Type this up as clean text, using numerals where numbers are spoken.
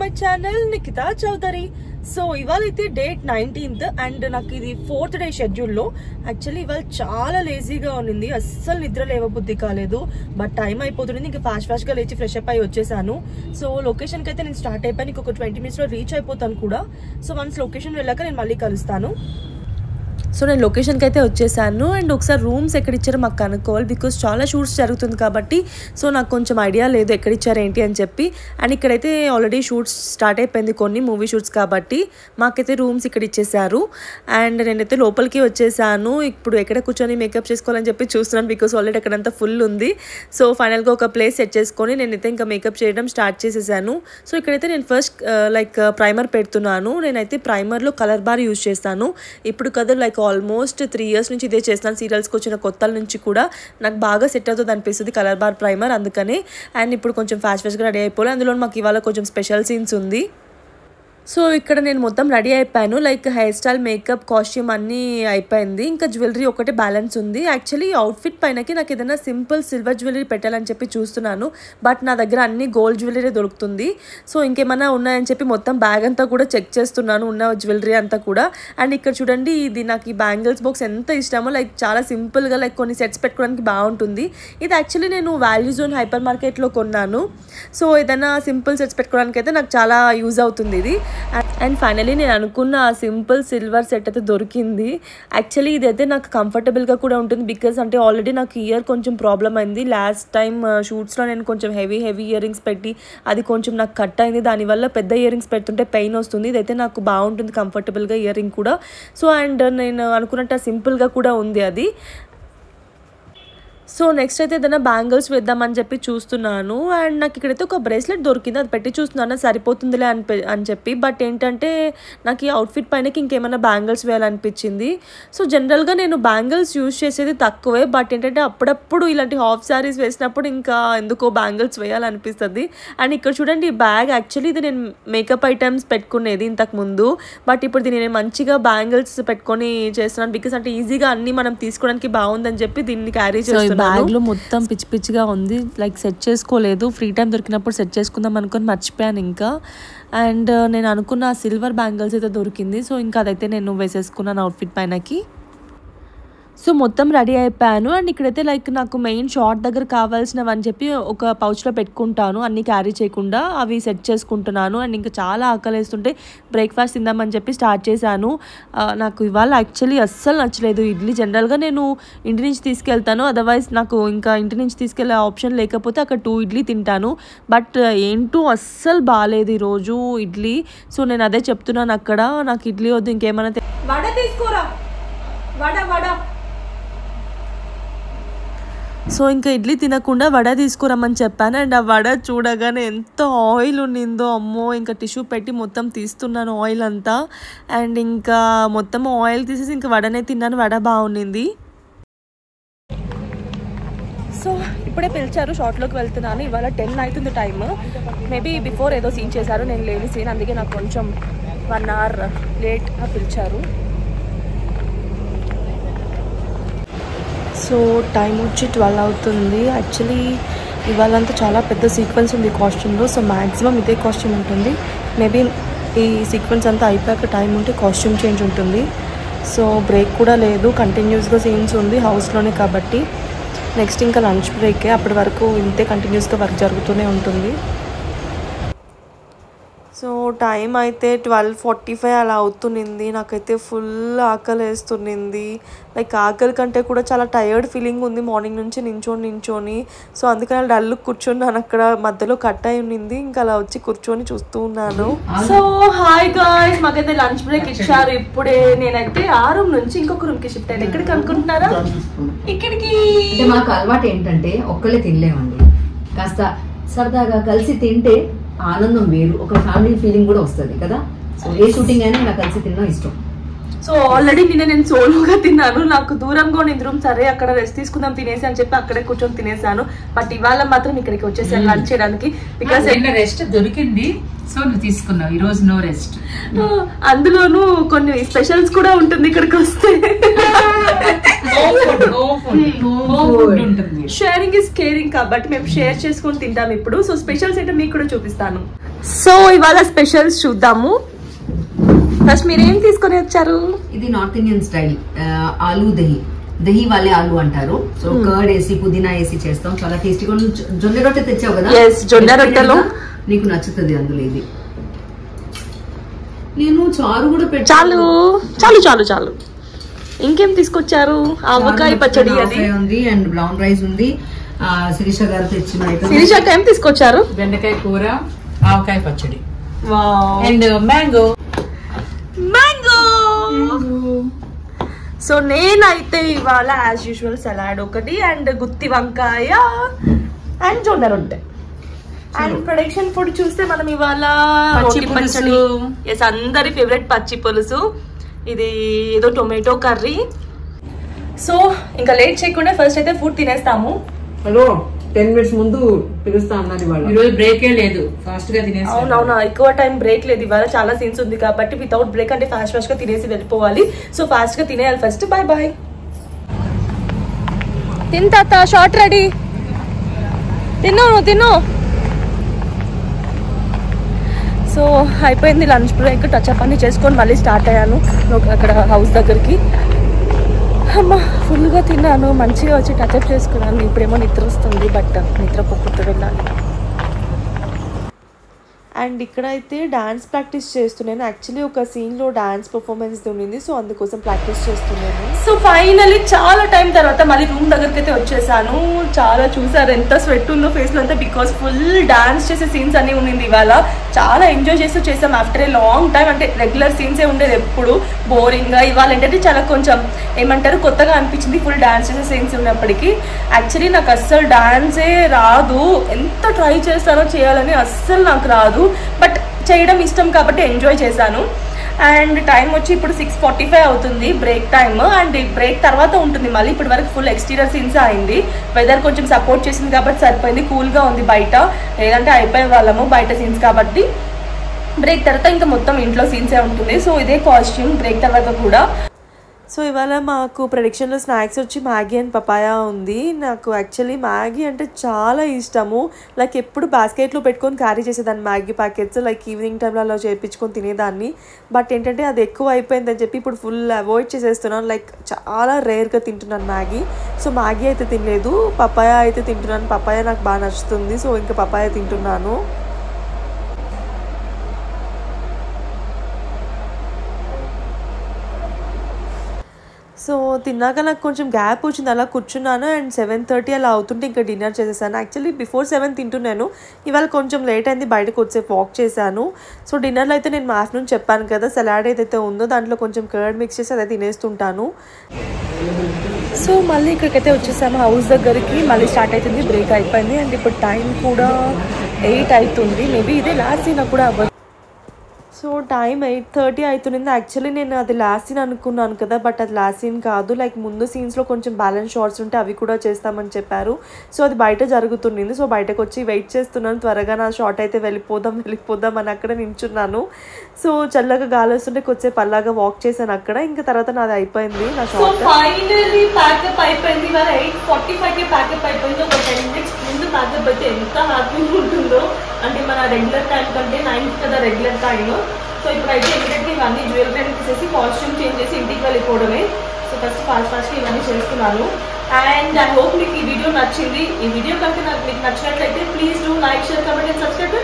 My channel Nikhita Chowdary. So ఇవాళ అయితే date 19th and నాకు ఇది 4th డే షెడ్యూల్ లో. యాక్చువల్లీ ఇవాళ చాలా లేజీగా ఉంది, అస్సలు నిద్ర లేవబుద్ధి కాలేదు. బట్ టైం అయిపోతుంది, ఇంకా ఫాస్ట్ గా లేచి ఫ్రెష్ అప్ అయి వచ్చేసాను. సో లొకేషన్ కి అయితే నేను స్టార్ట్ అయిపోయాను, ఇంకొక 20 minutes లో రీచ్ అయిపోతాను కూడా. సో వన్స్ లొకేషన్ వెళ్ళాక నేను మళ్ళీ కలుస్తాను. సో నేను లొకేషన్కి అయితే వచ్చేసాను అండ్ ఒకసారి రూమ్స్ ఎక్కడ ఇచ్చారో మాకు కనుక్కోవాలి, బికాస్ చాలా షూట్స్ జరుగుతుంది కాబట్టి. సో నాకు కొంచెం ఐడియా లేదు ఎక్కడ ఇచ్చారు ఏంటి అని చెప్పి. అండ్ ఇక్కడైతే ఆల్రెడీ షూట్స్ స్టార్ట్ అయిపోయింది, కొన్ని మూవీ షూట్స్ కాబట్టి మాకైతే రూమ్స్ ఇక్కడ ఇచ్చేసారు. అండ్ నేనైతే లోపలికి వచ్చేసాను. ఇప్పుడు ఎక్కడ కూర్చొని మేకప్ చేసుకోవాలని చెప్పి చూస్తున్నాను, బికాస్ ఆల్రెడీ అక్కడంతా ఫుల్ ఉంది. సో ఫైనల్గా ఒక ప్లేస్ సెట్ చేసుకొని నేనైతే ఇంకా మేకప్ చేయడం స్టార్ట్ చేసేసాను. సో ఇక్కడైతే నేను ఫస్ట్ ప్రైమర్ పెడుతున్నాను. నేనైతే ప్రైమర్లో కలర్ బార్ యూజ్ చేస్తాను. ఇప్పుడు కదా ఆల్మోస్ట్ 3 years నుంచి ఇదే చేస్తాను. సీరియల్స్కి వచ్చిన కొత్తల నుంచి కూడా నాకు బాగా సెట్ అవుతుంది అనిపిస్తుంది కలర్ బార్ ప్రైమర్, అందుకనే. అండ్ ఇప్పుడు కొంచెం ఫాస్ట్గా రెడీ అయిపోవాలి. అందులో మాకు ఇవాళ కొంచెం స్పెషల్ సీన్స్ ఉంది. సో ఇక్కడ నేను మొత్తం రెడీ అయిపోయాను, హెయిర్ స్టైల్, మేకప్, కాస్ట్యూమ్ అన్నీ అయిపోయింది. ఇంకా జ్యువెలరీ ఒకటే బ్యాలెన్స్ ఉంది. యాక్చువల్లీ అవుట్ఫిట్ పైనకి నాకు ఏదైనా సింపుల్ సిల్వర్ జ్యువెలరీ పెట్టాలని చెప్పి చూస్తున్నాను, బట్ నా దగ్గర అన్ని గోల్డ్ జ్యువెలరీ దొరుకుతుంది. సో ఇంకేమైనా ఉన్నాయని చెప్పి మొత్తం బ్యాగ్ అంతా కూడా చెక్ చేస్తున్నాను, ఉన్న జ్యువెలరీ అంతా కూడా. అండ్ ఇక్కడ చూడండి, ఇది నాకు ఈ బ్యాంగిల్స్ బాక్స్ ఎంత ఇష్టమో, చాలా సింపుల్గా కొన్ని సెట్స్ పెట్టుకోవడానికి బాగుంటుంది. ఇది యాక్చువల్లీ నేను వాల్యూ జోన్ హైపర్ మార్కెట్లో కొన్నాను. సో ఏదైనా సింపుల్ సెట్స్ పెట్టుకోవడానికి అయితే నాకు చాలా యూజ్ అవుతుంది ఇది. అండ్ ఫైనలీ నేను అనుకున్న ఆ సింపుల్ సిల్వర్ సెట్ అయితే దొరికింది. యాక్చువల్లీ ఇదైతే నాకు కంఫర్టబుల్గా కూడా ఉంటుంది, బికాస్ అంటే ఆల్రెడీ నాకు ఇయర్ కొంచెం ప్రాబ్లం అయింది. లాస్ట్ టైం షూట్స్లో నేను కొంచెం హెవీ ఇయర్ రింగ్స్ పెట్టి అది కొంచెం నాకు కట్ అయింది. దానివల్ల పెద్ద ఇయర్ రింగ్స్ పెడుతుంటే పెయిన్ వస్తుంది. ఇదైతే నాకు బాగుంటుంది కంఫర్టబుల్గా ఇయర్ రింగ్ కూడా. సో అండ్ నేను అనుకున్నట్టు సింపుల్గా కూడా ఉంది అది. సో నెక్స్ట్ అయితే ఏదైనా బ్యాంగిల్స్ వేద్దామని చెప్పి చూస్తున్నాను. అండ్ నాకు ఇక్కడైతే ఒక బ్రేస్లెట్ దొరికింది, అది పెట్టి చూస్తున్నాను సరిపోతుందిలే అని చెప్పి. బట్ ఏంటంటే నాకు ఈ అవుట్ఫిట్ పైనకి ఇంకేమైనా బ్యాంగిల్స్ వేయాలనిపించింది. సో జనరల్గా నేను బ్యాంగిల్స్ యూజ్ చేసేది తక్కువే, బట్ ఏంటంటే అప్పుడప్పుడు ఇలాంటి హాఫ్ శారీస్ వేసినప్పుడు ఇంకా ఎందుకో బ్యాంగిల్స్ వేయాలనిపిస్తుంది. అండ్ ఇక్కడ చూడండి, ఈ బ్యాగ్ యాక్చువల్లీ ఇది నేను మేకప్ ఐటమ్స్ పెట్టుకునేది ఇంతకుముందు, బట్ ఇప్పుడు దీన్ని నేను మంచిగా బ్యాంగిల్స్ పెట్టుకొని చేస్తున్నాను, బికాస్ అంటే ఈజీగా అన్ని మనం తీసుకోవడానికి బాగుందని చెప్పి దీన్ని క్యారీ చేస్తున్నాను. బ్యాగ్లో మొత్తం పిచ్చిగా ఉంది, సెట్ చేసుకోలేదు. ఫ్రీ టైం దొరికినప్పుడు సెట్ చేసుకుందాం అనుకొని మర్చిపోయాను ఇంకా. అండ్ నేను అనుకున్న సిల్వర్ బ్యాంగిల్స్ అయితే దొరికింది. సో ఇంకా అదైతే నేను వేసేసుకున్నాను అవుట్ఫిట్ పైనకి. సో మొత్తం రెడీ అయిపోయాను. అండ్ ఇక్కడైతే నాకు మెయిన్ షార్ట్ దగ్గర కావాల్సినవి అని చెప్పి ఒక పౌచ్లో పెట్టుకుంటాను, అన్నీ క్యారీ చేయకుండా అవి సెట్ చేసుకుంటున్నాను. అండ్ ఇంకా చాలా ఆకలేస్తుంటే బ్రేక్ఫాస్ట్ తిందామని చెప్పి స్టార్ట్ చేశాను. నాకు ఇవాళ యాక్చువల్లీ అస్సలు నచ్చలేదు ఇడ్లీ. జనరల్గా నేను ఇంటి నుంచి తీసుకెళ్తాను, అదర్వైజ్ నాకు ఇంకా ఇంటి నుంచి తీసుకెళ్ళే ఆప్షన్ లేకపోతే అక్కడ 2 ఇడ్లీ తింటాను. బట్ ఏంటో అస్సలు బాగాలేదు ఈరోజు ఇడ్లీ. సో నేను అదే చెప్తున్నాను అక్కడ, నాకు ఇడ్లీ వద్దు, ఇంకేమైనా వడ తీసుకోరా, వడ. సో ఇంకా ఇడ్లీ తినకుండా వడ తీసుకురమ్మని చెప్పాను. అండ్ ఆ వడ చూడగానే ఎంత ఆయిల్ ఉండిందో, అమ్మో, ఇంకా టిష్యూ పెట్టి మొత్తం తీస్తున్నాను ఆయిల్ అంతా. అండ్ ఇంకా మొత్తం ఆయిల్ తీసేసి ఇంకా వడనే తిన్నాను, వడ బాగుండింది. సో ఇప్పుడే పిలిచారు, షార్ట్లోకి వెళ్తున్నాను. ఇవాళ 10 అవుతుంది టైమ్. మేబీ బిఫోర్ ఏదో సీన్ చేశారు, నేను లేని సీన్, అందుకే నాకు కొంచెం 1 hour లేట్గా పిలిచారు. సో టైం వచ్చి 12 అవుతుంది. యాక్చువల్లీ ఇవాళంతా చాలా పెద్ద సీక్వెన్స్ ఉంది కాస్ట్యూమ్లో. సో మ్యాక్సిమం ఇదే కాస్ట్యూమ్ ఉంటుంది. మేబీ ఈ సీక్వెన్స్ అంతా అయిపోయాక టైం ఉంటే కాస్ట్యూమ్ చేంజ్ ఉంటుంది. సో బ్రేక్ కూడా లేదు, కంటిన్యూస్గా సీన్స్ ఉంది హౌస్లోనే కాబట్టి. నెక్స్ట్ ఇంకా లంచ్ బ్రేకే, అప్పటి వరకు ఇంతే కంటిన్యూస్గా వర్క్ జరుగుతూనే ఉంటుంది. సో టైం అయితే 12:45 అలా అవుతుంది. నాకైతే ఫుల్ ఆకలి వేస్తుంది. ఆకలి కంటే కూడా చాలా టైర్డ్ ఫీలింగ్ ఉంది మార్నింగ్ నుంచి నించొని. సో అందుకని డల్ కూర్చున్నాను, అక్కడ మధ్యలో కట్ అయి ఉండింది, ఇంకా అలా వచ్చి కూర్చొని చూస్తూ ఉన్నాను. సో హాయ్ గాయ్స్, మాకైతే లంచ్ బ్రేక్ ఇచ్చారు ఇప్పుడే. నేనైతే ఆ రూమ్ నుంచి ఇంకొక రూమ్ కి షిఫ్ట్ అయ్యాను. ఎక్కడికి అనుకుంటున్నారా? ఇక్కడికి. మాకు అలవాటు ఏంటంటే ఒక్కళ్ళే తినలేమండి, కాస్త సరదాగా కలిసి తింటే ఆనందం వేరు, ఒక ఫ్యామిలీ ఫీలింగ్ కూడా వస్తుంది కదా. సో ఏ షూటింగ్ అయినా నాకు కలిసి తినడం ఇష్టం. సో ఆల్రెడీ నేను సోలోగా తిన్నాను, నాకు దూరంగా ఉన్న రూమ్, సరే అక్కడ రెస్ట్ తీసుకుందాం తినేసి అని చెప్పి అక్కడే కూర్చొని తినేసాను. బట్ ఇవాళ మాత్రం ఇక్కడికి వచ్చేసాను లంచ్ చేయడానికి, బికాస్ రెస్ట్ దొరికింది. సో నువ్వు తీసుకున్నావు, ఈ రోజు నో రెస్ట్. అందులోనూ కొన్ని స్పెషల్స్ కూడా ఉంటుంది ఇక్కడికి వస్తే. ఉంటుంది. షేరింగ్ ఇస్ కేరింగ్ కాబట్టి మేము షేర్ చేసుకొని తింటాం ఇప్పుడు. సో స్పెషల్స్ ఏంటో మీకు కూడా చూపిస్తాను. సో ఇవాళ స్పెషల్స్ చూద్దాము. ఫస్ట్ మీరు ఏం తీసుకొని వచ్చారు? ఇది north Indian style aloo dahi, dahi వాళ్ళే ఆలు అంటారు. సో కర్డ్ వేసి పుదీనా వేసి చేస్తాం, చాలా టేస్టీగా. జొన్న రొట్టె తెచ్చావు కదా? జొన్న రొట్టెలో నీకు నచ్చుతుంది అందులో ఇది. నేను చారు కూడా పెట్టాను. చాలు చాలు చాలు చాలు. ఇంకేం తీసుకొచ్చారు? ఆవకాయ పచ్చడి అది ఉంది అండ్ బ్రౌన్ రైస్ ఉంది. శిరీష గారు తెచ్చిన శిరీష ఏం తీసుకొచ్చారు? బెండకాయ కూర, ఆవకాయ పచ్చడి వావ్ అండ్ మ్యాంగో. సో నేనైతే ఇవాళ యాజ్ యూజువల్ సలాడ్ ఒకటి అండ్ గుత్తి వంకాయ అండ్ జొన్న రొట్టె. అండ్ ప్రొడక్షన్ ఫుడ్ చూస్తే మనం ఇవాళ పచ్చడి, ఎస్ అందరి ఫేవరెట్ పచ్చి పులుసు, ఇది ఏదో టొమాటో కర్రీ. సో ఇంకా లేట్ చేయకుండా ఫస్ట్ అయితే ఫుడ్ తినేస్తాము. హలో 10 minutes ముందు పిలుస్తా అన్నది వాళ్ళు. ఈరోజు బ్రేకే లేదు, ఫాస్ట్ గా తినేసి. అవునవునా, ఎక్కువ టైం బ్రేక్ లేదు ఇవాళ, చాలా సీన్స్ ఉంది కాబట్టి వితౌట్ బ్రేక్ అంటే ఫాస్ట్ గా తినేసి వెళ్ళిపోవాలి. సో ఫాస్ట్ గా తినేయాలి ఫస్ట్. Bye bye. తింటాత షార్ట్ రెడీ. తిను. సో అయిపోయింది లంచ్ బ్రేక్, టచ్అప్ అన్ని చేసుకొని మళ్ళీ స్టార్ట్ అయ్యాను అక్కడ హౌస్ దగ్గరికి. అమ్మా ఫుల్గా తిన్నాను, మంచిగా వచ్చి టచ్అప్ చేసుకున్నాను. ఇప్పుడేమో నిద్ర వస్తుంది, బట్ నిద్ర పొక్కుతూ వెళ్ళాలి. అండ్ ఇక్కడైతే డాన్స్ ప్రాక్టీస్ చేస్తున్నాను. యాక్చువల్లీ ఒక సీన్లో డాన్స్ పర్ఫార్మెన్స్ ఉండింది, సో అందుకోసం ప్రాక్టీస్ చేస్తున్నాను. సో ఫైనల్లీ చాలా టైం తర్వాత మళ్ళీ రూమ్ దగ్గరికి అయితే వచ్చేసాను. చాలా చూసారు ఎంత స్వెట్ ఉందో ఫేస్లో అంతా, బికాస్ ఫుల్ డాన్స్ చేసే సీన్స్ అన్నీ ఉండింది ఇవాళ. చాలా ఎంజాయ్ చేస్తూ చేసాం ఆఫ్టర్ ఏ లాంగ్ టైం. అంటే రెగ్యులర్ సీన్సే ఉండేది ఎప్పుడు బోరింగ్గా, ఇవాళ ఏంటంటే చాలా కొంచెం ఏమంటారు కొత్తగా అనిపించింది ఫుల్ డాన్స్ చేసే సీన్స్ ఉన్నప్పటికీ. యాక్చువల్లీ నాకు అస్సలు డాన్సే రాదు, ఎంత ట్రై చేస్తానో చేయాలని అస్సలు నాకు రాదు, బట్ చేయడం ఇష్టం కాబట్టి ఎంజాయ్ చేశాను. అండ్ టైం వచ్చి ఇప్పుడు 6:45 అవుతుంది బ్రేక్ టైమ్. అండ్ బ్రేక్ తర్వాత ఉంటుంది మళ్ళీ. ఇప్పటి వరకు ఫుల్ ఎక్స్టీరియర్ సీన్స్ అయింది, వెదర్ కొంచెం సపోర్ట్ చేసింది కాబట్టి సరిపోయింది, కూల్గా ఉంది బయట, లేదంటే అయిపోయే వాళ్ళము బయట సీన్స్ కాబట్టి. బ్రేక్ తర్వాత ఇంకా మొత్తం ఇంట్లో సీన్సే ఉంటుంది. సో ఇదే కాస్ట్యూమ్ బ్రేక్ తర్వాత కూడా. సో ఇవాళ మాకు ప్రొడక్షన్లో స్నాక్స్ వచ్చి మ్యాగీ అండ్ పపాయా ఉంది. నాకు యాక్చువల్లీ మ్యాగీ అంటే చాలా ఇష్టము, లైక్ ఎప్పుడు బాస్కెట్లో పెట్టుకొని క్యారీ చేసేదాన్ని మ్యాగీ ప్యాకెట్స్, లైక్ ఈవినింగ్ టైంలో అలా చేయించుకొని తినేదాన్ని. బట్ ఏంటంటే అది ఎక్కువ అయిపోయిందని చెప్పి ఇప్పుడు ఫుల్ అవాయిడ్ చేసేస్తున్నాను, లైక్ చాలా రేర్గా తింటున్నాను మ్యాగీ. సో మ్యాగీ అయితే తినలేదు, పపాయా అయితే తింటున్నాను. పపాయా నాకు బాగా నచ్చుతుంది, సో ఇంకా పపాయా తింటున్నాను. సో తిన్నాక నాకు కొంచెం గ్యాప్ వచ్చింది, అలా కూర్చున్నాను. అండ్ 7:30 అలా అవుతుంటే ఇంకా డిన్నర్ చేసేసాను. యాక్చువల్లీ బిఫోర్ 7 తింటున్నాను, ఇవాళ కొంచెం లేట్ అయింది, బయటకు వచ్చేపు వాక్ చేశాను. సో డిన్నర్లో అయితే నేను మా ఆఫ్టర్నూన్ చెప్పాను కదా సలాడ్ ఏదైతే ఉందో దాంట్లో కొంచెం కర్డ్ మిక్స్ చేసి అదే తినేస్తుంటాను. సో మళ్ళీ ఇక్కడికైతే వచ్చేసాము హౌస్ దగ్గరికి, మళ్ళీ స్టార్ట్ అవుతుంది, బ్రేక్ అయిపోయింది. అండ్ ఇప్పుడు టైం కూడా 8 అవుతుంది, మేబీ ఇదే లాస్ట్ సీన్ కూడా అవ్వదు. సో టైం 8:30 అవుతుంది. యాక్చువల్లీ నేను అది లాస్ట్ సీన్ అనుకున్నాను కదా, బట్ అది లాస్ట్ సీన్ కాదు, లైక్ ముందు సీన్స్లో కొంచెం బ్యాలెన్స్ షార్ట్స్ ఉంటే అవి కూడా చేస్తామని చెప్పారు. సో అది బయట జరుగుతుంది. సో బయటకు వచ్చి వెయిట్ చేస్తున్నాను, త్వరగా నా షార్ట్ అయితే వెళ్ళిపోదాం అని అక్కడ నించున్నాను. సో చల్లగా గాలి వస్తుంటే కొద్దిసేపు అలాగా వాక్ చేశాను అక్కడ, ఇంకా తర్వాత నాది అయిపోయింది నా షార్ట్. ఫైనల్లీ ప్యాకప్ అయిపోయింది, 8:45కి ప్యాకప్ అయిపోయింది. ఒక 10 minutes ముందు ప్యాకప్ అయితే ఎంత హ్యాపీగా ఉంటుందో, అంటే మన రెగ్యులర్ టైం కంటే 9కి కదా రెగ్యులర్ టైం. సో ఇప్పుడైతే ఇమీడియట్గా ఇవన్నీ జ్యువెలరీ తీసేసి కాస్ట్యూమ్ చేంజ్ చేసి ఇంటికి వెళ్ళిపోవడమే. సో ఫస్ట్ ఫాస్ట్గా ఇవన్నీ చేస్తున్నాను. అండ్ ఐ హోప్ మీకు ఈ వీడియో నచ్చింది. ఈ వీడియో కనుక మీకు నచ్చినట్లయితే please do like, share, comment and subscribe.